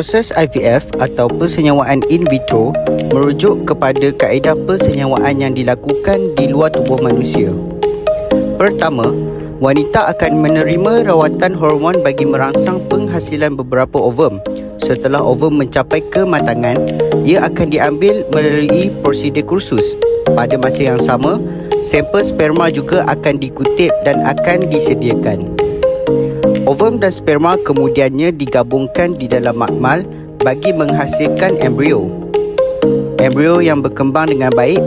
Proses IVF atau persenyawaan in vitro merujuk kepada kaedah persenyawaan yang dilakukan di luar tubuh manusia. Pertama, wanita akan menerima rawatan hormon bagi merangsang penghasilan beberapa ovum. Setelah ovum mencapai kematangan, ia akan diambil melalui prosedur kursus. Pada masa yang sama, sampel sperma juga akan dikutip dan akan disediakan. Ovum dan sperma kemudiannya digabungkan di dalam makmal bagi menghasilkan embrio. Embrio yang berkembang dengan baik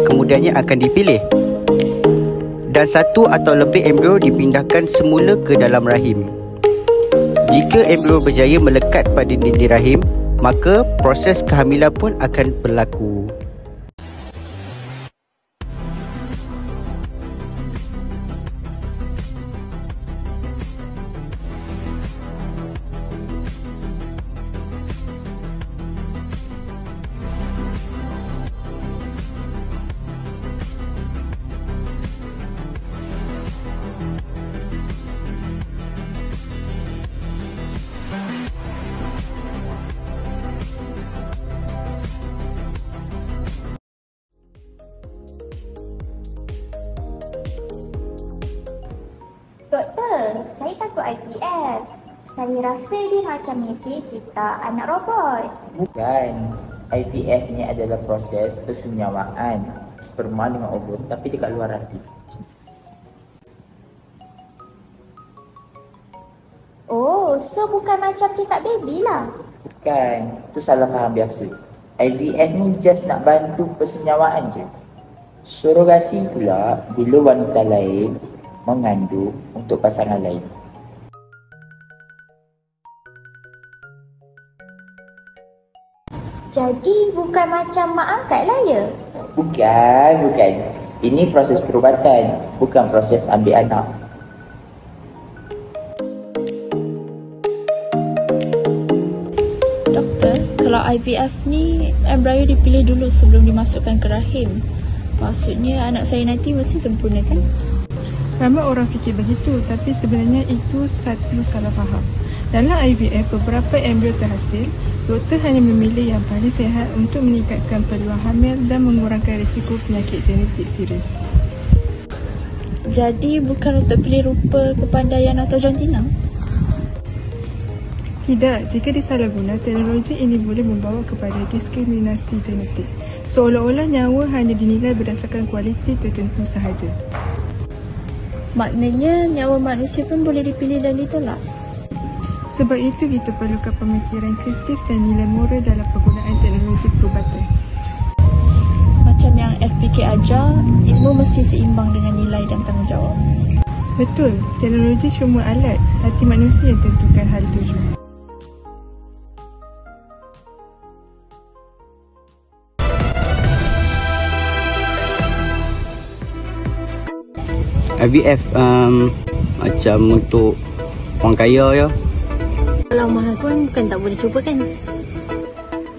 kemudiannya akan dipilih. Dan satu atau lebih embrio dipindahkan semula ke dalam rahim. Jika embrio berjaya melekat pada dinding rahim, maka proses kehamilan pun akan berlaku. Doktor, saya takut IVF. Saya rasa dia macam mesej cipta anak robot. Bukan. IVF ni adalah proses persenyawaan sperma dengan ovum tapi dekat luar rahim. Oh, so bukan macam cetak baby lah. Bukan. Itu salah faham biasa. IVF ni just nak bantu persenyawaan je. Surogasi pula bila wanita lain mengandung untuk pasangan lain. Jadi bukan macam mak angkat lah ya? Bukan. Ini proses perubatan, bukan proses ambil anak. Doktor, kalau IVF ni embrio dipilih dulu sebelum dimasukkan ke rahim. Maksudnya anak saya nanti mesti sempurna kan? Ramai orang fikir begitu, tapi sebenarnya itu satu salah faham. Dalam IVF, beberapa embrio terhasil, doktor hanya memilih yang paling sihat untuk meningkatkan peluang hamil dan mengurangkan risiko penyakit genetik serius. Jadi bukan untuk pilih rupa, kepandaian atau jantina? Tidak, jika disalahguna, teknologi ini boleh membawa kepada diskriminasi genetik. Seolah-olah nyawa hanya dinilai berdasarkan kualiti tertentu sahaja. Maknanya nyawa manusia pun boleh dipilih dan ditolak. Sebab itu kita perlukan pemikiran kritis dan nilai moral dalam penggunaan teknologi perubatan. Macam yang FPK ajar, ilmu mesti seimbang dengan nilai dan tanggungjawab. Betul, teknologi cuma alat, hati manusia yang tentukan hal tuju. IVF macam untuk orang kaya ya. Kalau mahal pun bukan tak boleh cuba kan?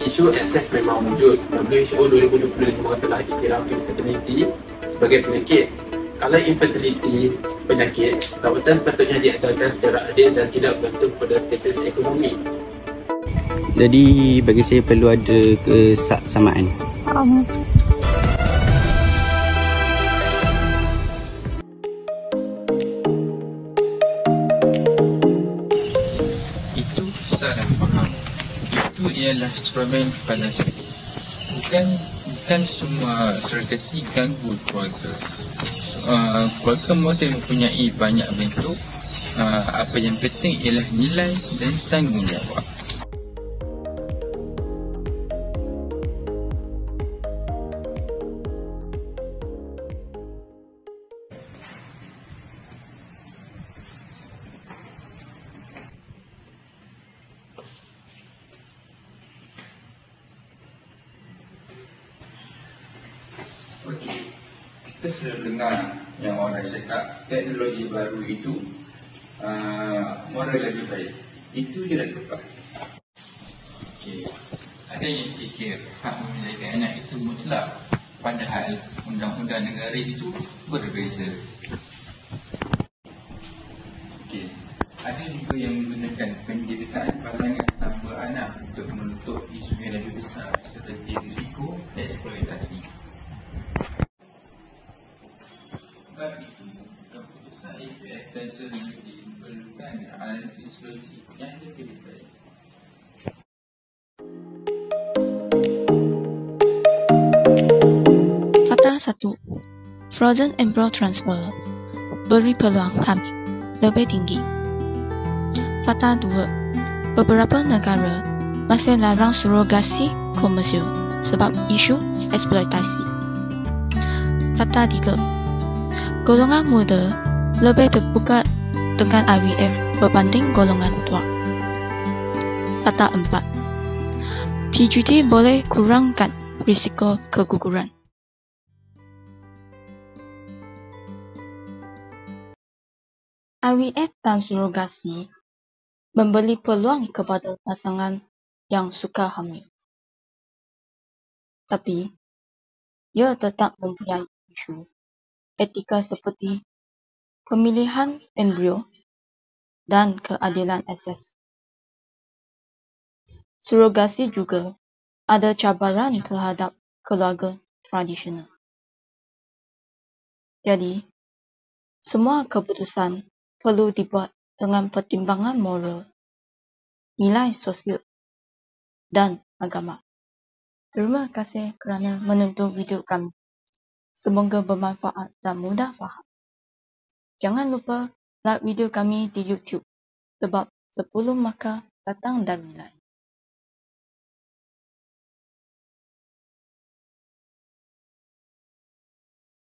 Isu akses memang wujud. WHO 2025 telah iktiraf infertility sebagai penyakit. Kalau infertility penyakit, rawatan sepatutnya diadakan secara adil dan tidak bergantung pada status ekonomi. Jadi bagi saya perlu ada kesamaan. Salah faham. Itu ialah instrumen fallacy. Bukan semua surrogasi ganggu keluarga. Keluarga modern mempunyai banyak bentuk. Apa yang penting ialah nilai dan tanggungjawab. Okey, kita sudah dengar yang orang cakap teknologi baru itu moral lebih baik. Itu je dah tepat. Okey, ada yang fikir hak memiliki anak itu mutlak, padahal undang-undang negara itu berbeza. Okey, ada juga yang menggunakan pendirian pasangan tanpa anak untuk isu yang lebih besar seperti risiko eksploitasi. Sebab itu, keputusan IVF dan surogasi memerlukan analisis logik yang lebih baik. Fakta 1. Frozen embryo transfer beri peluang hamil lebih tinggi. Fakta 2. Beberapa negara masih larang surogasi komersial sebab isu eksploitasi. Fakta 3. Golongan muda lebih terbuka dengan IVF berbanding golongan tua. Fakta 4. PGT boleh kurangkan risiko keguguran. IVF dan surogasi memberi peluang kepada pasangan yang suka hamil. Tapi, ia tetap mempunyai isu etika seperti pemilihan embrio dan keadilan akses. Surogasi juga ada cabaran terhadap keluarga tradisional. Jadi, semua keputusan perlu dibuat dengan pertimbangan moral, nilai sosial dan agama. Terima kasih kerana menonton video kami. Semoga bermanfaat dan mudah faham. Jangan lupa like video kami di YouTube sebab 10 markah datang dari nilai.